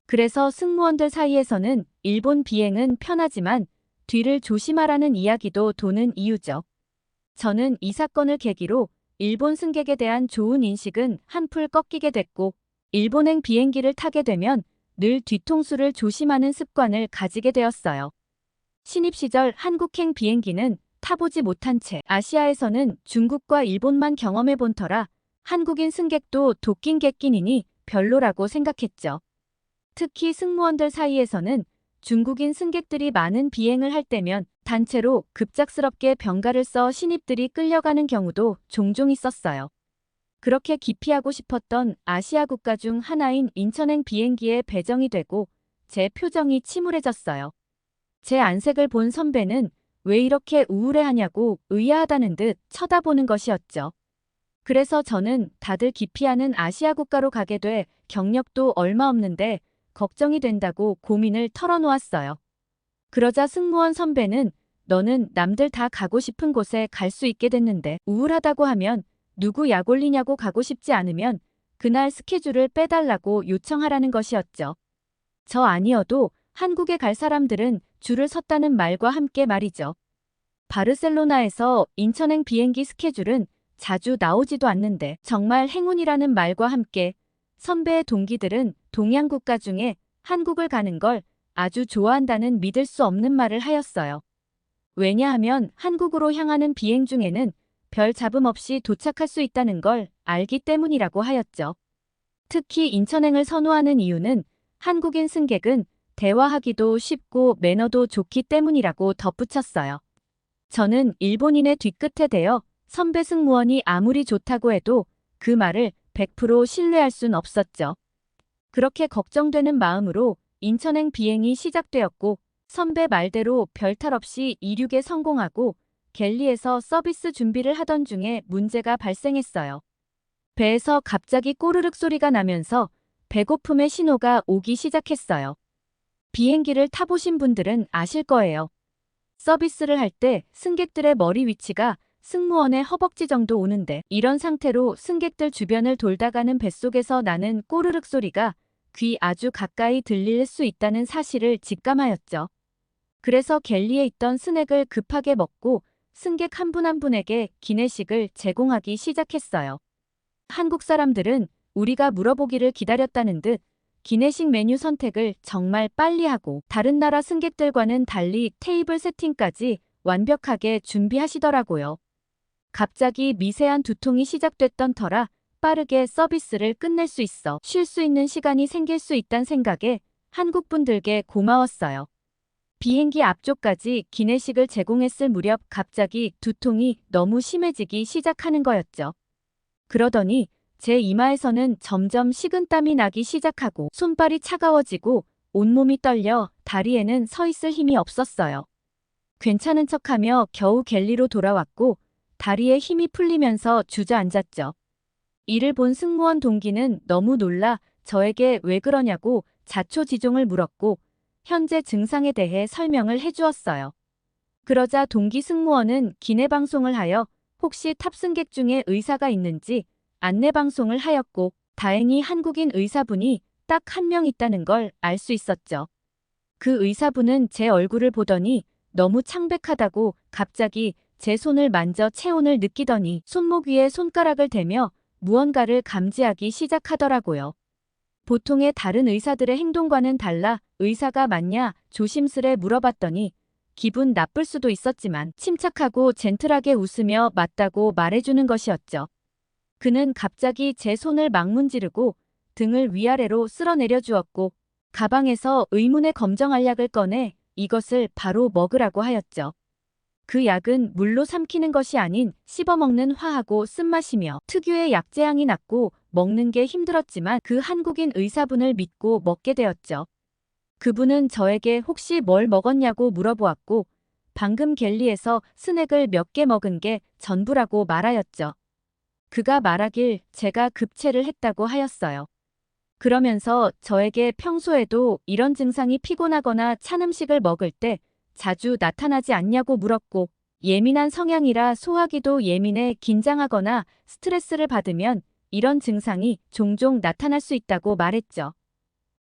그래서 승무원들 사이에서는 일본 비행은 편하지만 뒤를 조심하라는 이야기도 도는 이유죠. 저는 이 사건을 계기로 일본 승객에 대한 좋은 인식은 한풀 꺾이게 됐고 일본행 비행기를 타게 되면 늘 뒤통수를 조심하는 습관을 가지게 되었어요. 신입 시절 한국행 비행기는 타보지 못한 채 아시아에서는 중국과 일본만 경험해 본 터라 한국인 승객도 도낀 객긴이니 별로라고 생각했죠. 특히 승무원들 사이에서는 중국인 승객들이 많은 비행을 할 때면 단체로 급작스럽게 병가를 써 신입들이 끌려가는 경우도 종종 있었어요. 그렇게 기피하고 싶었던 아시아 국가 중 하나인 인천행 비행기에 배정이 되고 제 표정이 침울해졌어요. 제 안색을 본 선배는 왜 이렇게 우울해하냐고 의아하다는 듯 쳐다보는 것이었죠. 그래서 저는 다들 기피하는 아시아 국가로 가게 돼 경력도 얼마 없는데 걱정이 된다고 고민을 털어놓았어요. 그러자 승무원 선배는 너는 남들 다 가고 싶은 곳에 갈 수 있게 됐는데 우울하다고 하면 누구 약 올리냐고 가고 싶지 않으면 그날 스케줄을 빼달라고 요청하라는 것이었죠. 저 아니어도 한국에 갈 사람들은 줄을 섰다는 말과 함께 말이죠. 바르셀로나에서 인천행 비행기 스케줄은 자주 나오지도 않는데 정말 행운이라는 말과 함께 선배의 동기들은 동양 국가 중에 한국을 가는 걸 아주 좋아한다는 믿을 수 없는 말을 하였어요. 왜냐하면 한국으로 향하는 비행 중에는 별 잡음 없이 도착할 수 있다는 걸 알기 때문이라고 하였죠. 특히 인천행을 선호하는 이유는 한국인 승객은 대화하기도 쉽고 매너도 좋기 때문이라고 덧붙였어요. 저는 일본인의 뒤끝에 대어 선배 승무원이 아무리 좋다고 해도 그 말을 100% 신뢰할 순 없었죠. 그렇게 걱정되는 마음으로 인천행 비행이 시작되었고 선배 말대로 별탈 없이 이륙에 성공하고 갤리에서 서비스 준비를 하던 중에 문제가 발생했어요. 배에서 갑자기 꼬르륵 소리가 나면서 배고픔의 신호가 오기 시작했어요. 비행기를 타보신 분들은 아실 거예요. 서비스를 할 때 승객들의 머리 위치가 승무원의 허벅지 정도 오는데 이런 상태로 승객들 주변을 돌다가는 뱃속에서 나는 꼬르륵 소리가 귀 아주 가까이 들릴 수 있다는 사실을 직감하였죠. 그래서 갤리에 있던 스낵을 급하게 먹고 승객 한 분 한 분에게 기내식을 제공하기 시작했어요. 한국 사람들은 우리가 물어보기를 기다렸다는 듯 기내식 메뉴 선택을 정말 빨리 하고 다른 나라 승객들과는 달리 테이블 세팅까지 완벽하게 준비하시더라고요. 갑자기 미세한 두통이 시작됐던 터라 빠르게 서비스를 끝낼 수 있어 쉴 수 있는 시간이 생길 수 있다는 생각에 한국 분들께 고마웠어요. 비행기 앞쪽까지 기내식을 제공했을 무렵 갑자기 두통이 너무 심해지기 시작하는 거였죠. 그러더니 제 이마에서는 점점 식은땀이 나기 시작하고 손발이 차가워지고 온몸이 떨려 다리에는 서 있을 힘이 없었어요. 괜찮은 척하며 겨우 갤리로 돌아왔고 다리에 힘이 풀리면서 주저앉았죠. 이를 본 승무원 동기는 너무 놀라 저에게 왜 그러냐고 자초지종을 물었고 현재 증상에 대해 설명을 해주었어요. 그러자 동기 승무원은 기내방송을 하여 혹시 탑승객 중에 의사가 있는지 안내방송을 하였고 다행히 한국인 의사분이 딱 한 명 있다는 걸 알 수 있었죠. 그 의사분은 제 얼굴을 보더니 너무 창백하다고 갑자기 제 손을 만져 체온을 느끼더니 손목 위에 손가락을 대며 무언가를 감지하기 시작하더라고요. 보통의 다른 의사들의 행동과는 달라 의사가 맞냐 조심스레 물어봤더니 기분 나쁠 수도 있었지만 침착하고 젠틀하게 웃으며 맞다고 말해주는 것이었죠. 그는 갑자기 제 손을 막 문지르고 등을 위아래로 쓸어내려 주었고 가방에서 의문의 검정알 약을 꺼내 이것을 바로 먹으라고 하였죠. 그 약은 물로 삼키는 것이 아닌 씹어먹는 화하고 쓴맛이며 특유의 약재향이 났고 먹는 게 힘들었지만 그 한국인 의사분을 믿고 먹게 되었죠. 그분은 저에게 혹시 뭘 먹었냐고 물어보았고 방금 갤리에서 스낵을 몇 개 먹은 게 전부라고 말하였죠. 그가 말하길 제가 급체를 했다고 하였어요. 그러면서 저에게 평소에도 이런 증상이 피곤하거나 찬 음식을 먹을 때 자주 나타나지 않냐고 물었고 예민한 성향이라 소화기도 예민해 긴장하거나 스트레스를 받으면 이런 증상이 종종 나타날 수 있다고 말했죠.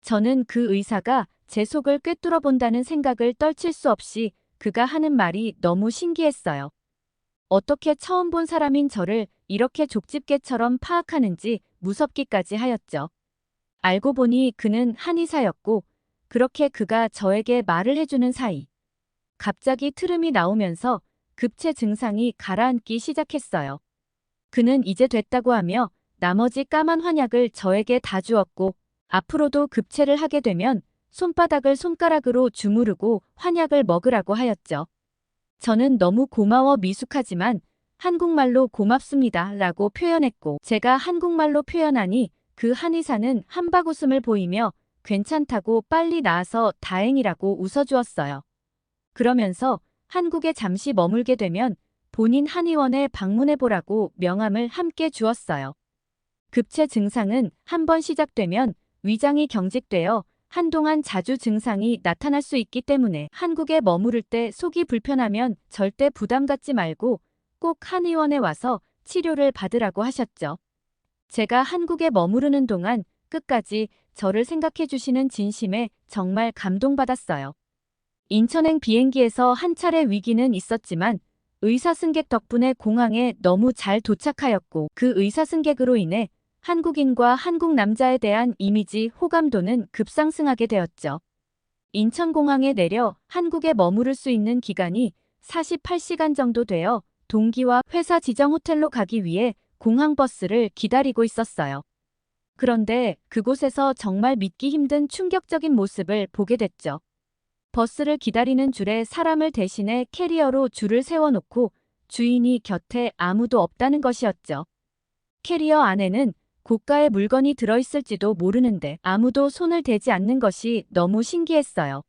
저는 그 의사가 제 속을 꿰뚫어 본다는 생각을 떨칠 수 없이 그가 하는 말이 너무 신기했어요. 어떻게 처음 본 사람인 저를 이렇게 족집게처럼 파악하는지 무섭기까지 하였죠. 알고 보니 그는 한의사였고 그렇게 그가 저에게 말을 해주는 사이 갑자기 트름이 나오면서 급체 증상이 가라앉기 시작했어요. 그는 이제 됐다고 하며 나머지 까만 환약을 저에게 다 주었고 앞으로도 급체를 하게 되면 손바닥을 손가락으로 주무르고 환약을 먹으라고 하였죠. 저는 너무 고마워 미숙하지만 한국말로 고맙습니다 라고 표현했고 제가 한국말로 표현하니 그 한의사는 한박웃음을 보이며 괜찮다고 빨리 나아서 다행이라고 웃어주었어요. 그러면서 한국에 잠시 머물게 되면 본인 한의원에 방문해보라고 명함을 함께 주었어요. 급체 증상은 한번 시작되면 위장이 경직되어 한동안 자주 증상이 나타날 수 있기 때문에 한국에 머무를 때 속이 불편하면 절대 부담 갖지 말고 꼭 한의원에 와서 치료를 받으라고 하셨죠. 제가 한국에 머무르는 동안 끝까지 저를 생각해 주시는 진심에 정말 감동받았어요. 인천행 비행기에서 한 차례 위기는 있었지만 의사 승객 덕분에 공항에 너무 잘 도착하였고 그 의사 승객으로 인해 한국인과 한국 남자에 대한 이미지 호감도는 급상승하게 되었죠. 인천공항에 내려 한국에 머무를 수 있는 기간이 48시간 정도 되어 동기와 회사 지정 호텔로 가기 위해 공항버스를 기다리고 있었어요. 그런데 그곳에서 정말 믿기 힘든 충격적인 모습을 보게 됐죠. 버스를 기다리는 줄에 사람을 대신해 캐리어로 줄을 세워놓고 주인이 곁에 아무도 없다는 것이었죠. 캐리어 안에는 고가의 물건이 들어있을지도 모르는데 아무도 손을 대지 않는 것이 너무 신기했어요.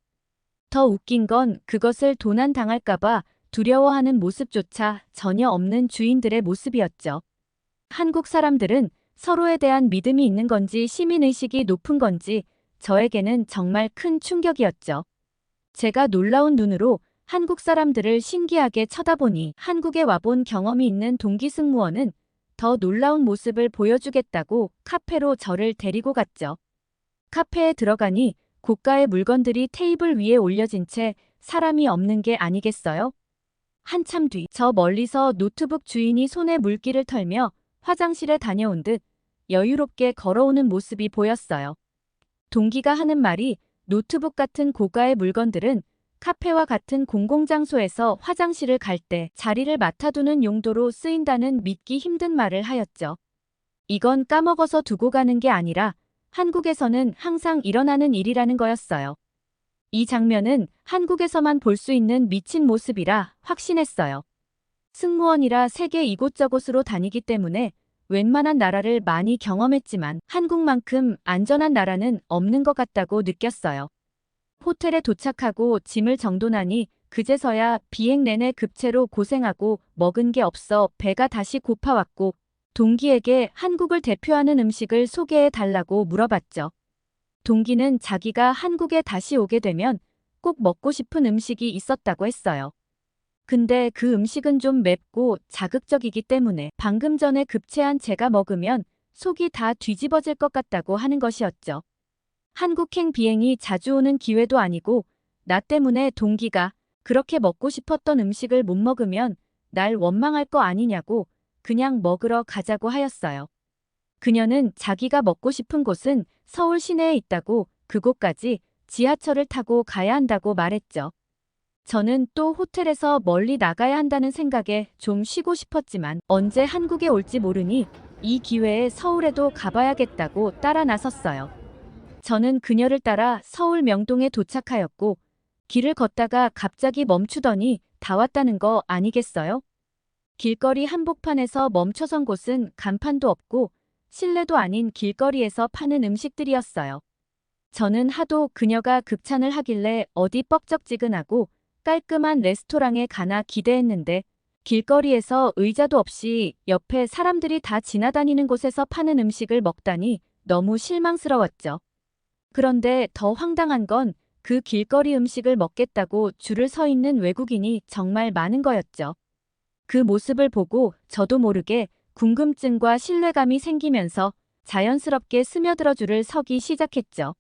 더 웃긴 건 그것을 도난당할까봐 두려워하는 모습조차 전혀 없는 주인들의 모습이었죠. 한국 사람들은 서로에 대한 믿음이 있는 건지 시민의식이 높은 건지 저에게는 정말 큰 충격이었죠. 제가 놀라운 눈으로 한국 사람들을 신기하게 쳐다보니 한국에 와본 경험이 있는 동기 승무원은 더 놀라운 모습을 보여주겠다고 카페로 저를 데리고 갔죠. 카페에 들어가니 고가의 물건들이 테이블 위에 올려진 채 사람이 없는 게 아니겠어요? 한참 뒤 저 멀리서 노트북 주인이 손에 물기를 털며 화장실에 다녀온 듯 여유롭게 걸어오는 모습이 보였어요. 동기가 하는 말이 노트북 같은 고가의 물건들은 카페와 같은 공공장소에서 화장실을 갈 때 자리를 맡아두는 용도로 쓰인다는 믿기 힘든 말을 하였죠. 이건 까먹어서 두고 가는 게 아니라 한국에서는 항상 일어나는 일이라는 거였어요. 이 장면은 한국에서만 볼 수 있는 미친 모습이라 확신했어요. 승무원이라 세계 이곳저곳으로 다니기 때문에 웬만한 나라를 많이 경험했지만 한국만큼 안전한 나라는 없는 것 같다고 느꼈어요. 호텔에 도착하고 짐을 정돈하니 그제서야 비행 내내 급체로 고생하고 먹은 게 없어 배가 다시 고파왔고 동기에게 한국을 대표하는 음식을 소개해 달라고 물어봤죠. 동기는 자기가 한국에 다시 오게 되면 꼭 먹고 싶은 음식이 있었다고 했어요. 근데 그 음식은 좀 맵고 자극적이기 때문에 방금 전에 급체한 제가 먹으면 속이 다 뒤집어질 것 같다고 하는 것이었죠. 한국행 비행이 자주 오는 기회도 아니고 나 때문에 동기가 그렇게 먹고 싶었던 음식을 못 먹으면 날 원망할 거 아니냐고 그냥 먹으러 가자고 하였어요. 그녀는 자기가 먹고 싶은 곳은 서울 시내에 있다고 그곳까지 지하철을 타고 가야 한다고 말했죠. 저는 또 호텔에서 멀리 나가야 한다는 생각에 좀 쉬고 싶었지만 언제 한국에 올지 모르니 이 기회에 서울에도 가봐야겠다고 따라 나섰어요. 저는 그녀를 따라 서울 명동에 도착하였고 길을 걷다가 갑자기 멈추더니 다 왔다는 거 아니겠어요? 길거리 한복판에서 멈춰선 곳은 간판도 없고 실내도 아닌 길거리에서 파는 음식들이었어요. 저는 하도 그녀가 급찬을 하길래 어디 뻑적지근하고 깔끔한 레스토랑에 가나 기대했는데 길거리에서 의자도 없이 옆에 사람들이 다 지나다니는 곳에서 파는 음식을 먹다니 너무 실망스러웠죠. 그런데 더 황당한 건 그 길거리 음식을 먹겠다고 줄을 서 있는 외국인이 정말 많은 거였죠. 그 모습을 보고 저도 모르게 궁금증과 신뢰감이 생기면서 자연스럽게 스며들어 줄을 서기 시작했죠.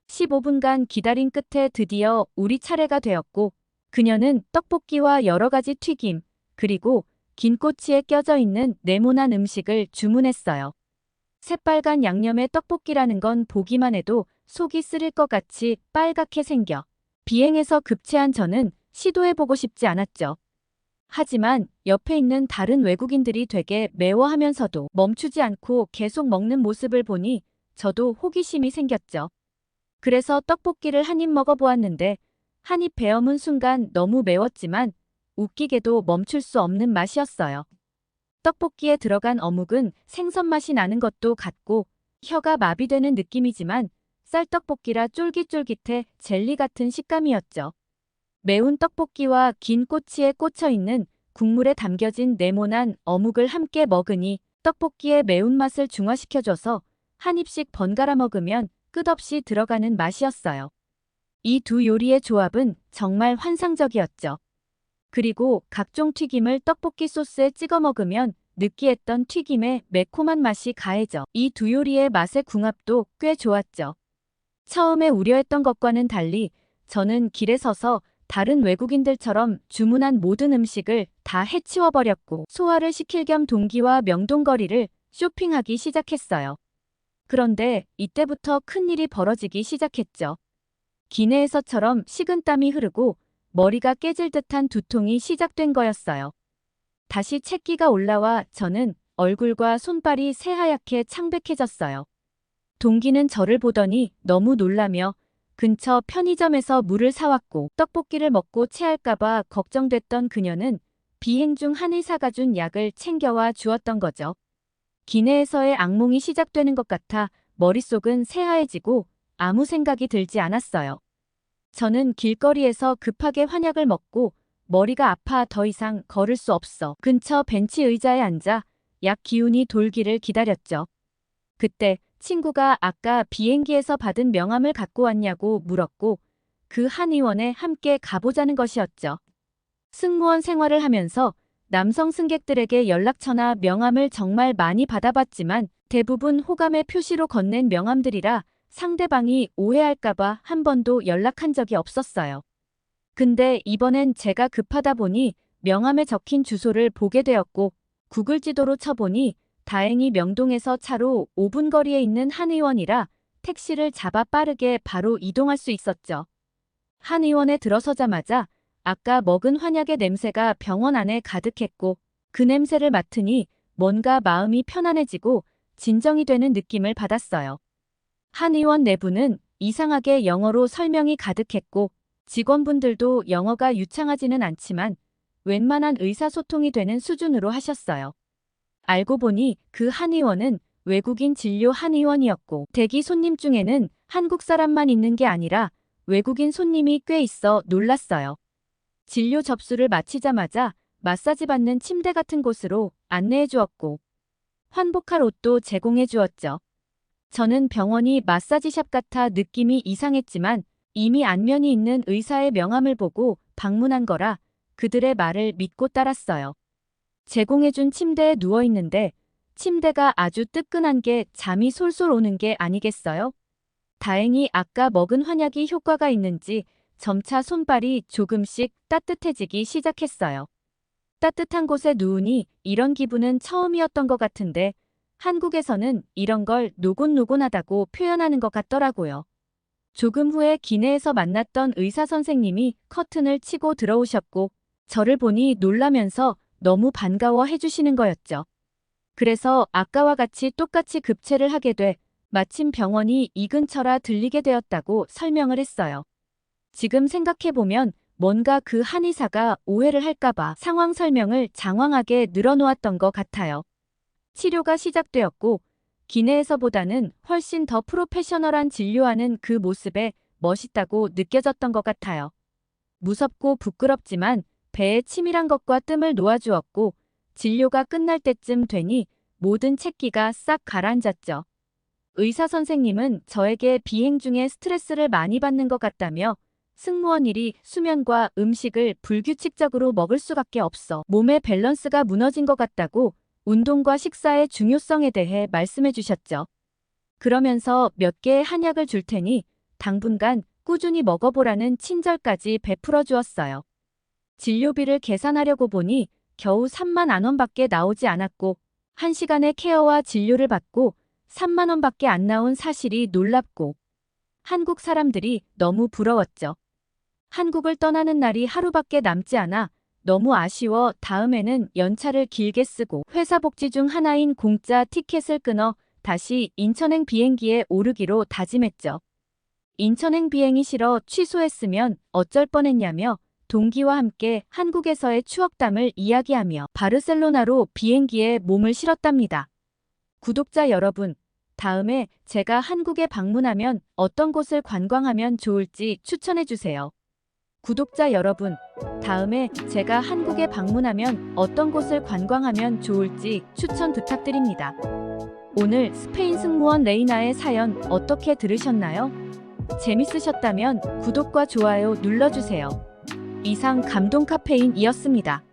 15분간 기다린 끝에 드디어 우리 차례가 되었고 그녀는 떡볶이와 여러 가지 튀김, 그리고 긴 꼬치에 껴져 있는 네모난 음식을 주문했어요. 새빨간 양념의 떡볶이라는 건 보기만 해도 속이 쓰릴 것 같이 빨갛게 생겨 비행에서 급체한 저는 시도해보고 싶지 않았죠. 하지만 옆에 있는 다른 외국인들이 되게 매워하면서도 멈추지 않고 계속 먹는 모습을 보니 저도 호기심이 생겼죠. 그래서 떡볶이를 한 입 먹어보았는데 한 입 베어문 순간 너무 매웠지만 웃기게도 멈출 수 없는 맛이었어요. 떡볶이에 들어간 어묵은 생선 맛이 나는 것도 같고 혀가 마비되는 느낌이지만 쌀떡볶이라 쫄깃쫄깃해 젤리 같은 식감이었죠. 매운 떡볶이와 긴 꼬치에 꽂혀 있는 국물에 담겨진 네모난 어묵을 함께 먹으니 떡볶이의 매운맛을 중화시켜줘서 한 입씩 번갈아 먹으면 끝없이 들어가는 맛이었어요. 이 두 요리의 조합은 정말 환상적이었죠. 그리고 각종 튀김을 떡볶이 소스에 찍어 먹으면 느끼했던 튀김의 매콤한 맛이 가해져 이 두 요리의 맛의 궁합도 꽤 좋았죠. 처음에 우려했던 것과는 달리 저는 길에 서서 다른 외국인들처럼 주문한 모든 음식을 다 해치워버렸고 소화를 시킬 겸 동기와 명동거리를 쇼핑하기 시작했어요. 그런데 이때부터 큰일이 벌어지기 시작했죠. 기내에서처럼 식은땀이 흐르고 머리가 깨질 듯한 두통이 시작된 거였어요. 다시 채기가 올라와 저는 얼굴과 손발이 새하얗게 창백해졌어요. 동기는 저를 보더니 너무 놀라며 근처 편의점에서 물을 사왔고 떡볶이를 먹고 체할까봐 걱정됐던 그녀는 비행 중 한 의사가 준 약을 챙겨와 주었던 거죠. 기내에서의 악몽이 시작되는 것 같아 머릿속은 새하얘지고 아무 생각이 들지 않았어요. 저는 길거리에서 급하게 환약을 먹고 머리가 아파 더 이상 걸을 수 없어 근처 벤치 의자에 앉아 약 기운이 돌기를 기다렸죠. 그때 친구가 아까 비행기에서 받은 명함을 갖고 왔냐고 물었고 그 한 의원에 함께 가보자는 것이었죠. 승무원 생활을 하면서 남성 승객들에게 연락처나 명함을 정말 많이 받아봤지만 대부분 호감의 표시로 건넨 명함들이라 상대방이 오해할까봐 한 번도 연락한 적이 없었어요. 근데 이번엔 제가 급하다 보니 명함에 적힌 주소를 보게 되었고 구글 지도로 쳐보니 다행히 명동에서 차로 5분 거리에 있는 한 의원이라 택시를 잡아 빠르게 바로 이동할 수 있었죠. 한 의원에 들어서자마자 아까 먹은 환약의 냄새가 병원 안에 가득했고 그 냄새를 맡으니 뭔가 마음이 편안해지고 진정이 되는 느낌을 받았어요. 한 의원 내부는 이상하게 영어로 설명이 가득했고 직원분들도 영어가 유창하지는 않지만 웬만한 의사소통이 되는 수준으로 하셨어요. 알고 보니 그 한 의원은 외국인 진료 한 의원이었고 대기 손님 중에는 한국 사람만 있는 게 아니라 외국인 손님이 꽤 있어 놀랐어요. 진료 접수를 마치자마자 마사지 받는 침대 같은 곳으로 안내해 주었고 환복할 옷도 제공해 주었죠. 저는 병원이 마사지샵 같아 느낌이 이상했지만 이미 안면이 있는 의사의 명함을 보고 방문한 거라 그들의 말을 믿고 따랐어요. 제공해준 침대에 누워 있는데 침대가 아주 뜨끈한 게 잠이 솔솔 오는 게 아니겠어요? 다행히 아까 먹은 환약이 효과가 있는지 점차 손발이 조금씩 따뜻해지기 시작했어요. 따뜻한 곳에 누우니 이런 기분은 처음이었던 것 같은데 한국에서는 이런 걸 노곤노곤하다고 표현하는 것 같더라고요. 조금 후에 기내에서 만났던 의사 선생님이 커튼을 치고 들어오셨고 저를 보니 놀라면서 너무 반가워 해주시는 거였죠. 그래서 아까와 같이 똑같이 급체를 하게 돼 마침 병원이 이 근처라 들리게 되었다고 설명을 했어요. 지금 생각해보면 뭔가 그 한의사가 오해를 할까봐 상황 설명을 장황하게 늘어놓았던 것 같아요. 치료가 시작되었고 기내에서보다는 훨씬 더 프로페셔널한 진료하는 그 모습에 멋있다고 느껴졌던 것 같아요. 무섭고 부끄럽지만 배에 치밀한 것과 뜸을 놓아주었고 진료가 끝날 때쯤 되니 모든 채기가 싹 가라앉았죠. 의사 선생님은 저에게 비행 중에 스트레스를 많이 받는 것 같다며 승무원 일이 수면과 음식을 불규칙적으로 먹을 수밖에 없어 몸의 밸런스가 무너진 것 같다고 운동과 식사의 중요성에 대해 말씀해 주셨죠. 그러면서 몇 개의 한약을 줄 테니 당분간 꾸준히 먹어보라는 친절까지 베풀어 주었어요. 진료비를 계산하려고 보니 겨우 3만 원밖에 나오지 않았고 1시간의 케어와 진료를 받고 3만 원밖에 안 나온 사실이 놀랍고 한국 사람들이 너무 부러웠죠. 한국을 떠나는 날이 하루밖에 남지 않아 너무 아쉬워 다음에는 연차를 길게 쓰고 회사 복지 중 하나인 공짜 티켓을 끊어 다시 인천행 비행기에 오르기로 다짐했죠. 인천행 비행이 싫어 취소했으면 어쩔 뻔했냐며 동기와 함께 한국에서의 추억담을 이야기하며 바르셀로나로 비행기에 몸을 실었답니다. 구독자 여러분, 다음에 제가 한국에 방문하면 어떤 곳을 관광하면 좋을지 추천해주세요. 구독자 여러분, 다음에 제가 한국에 방문하면 어떤 곳을 관광하면 좋을지 추천 부탁드립니다. 오늘 스페인 승무원 레이나의 사연 어떻게 들으셨나요? 재밌으셨다면 구독과 좋아요 눌러주세요. 이상 감동 카페인이었습니다.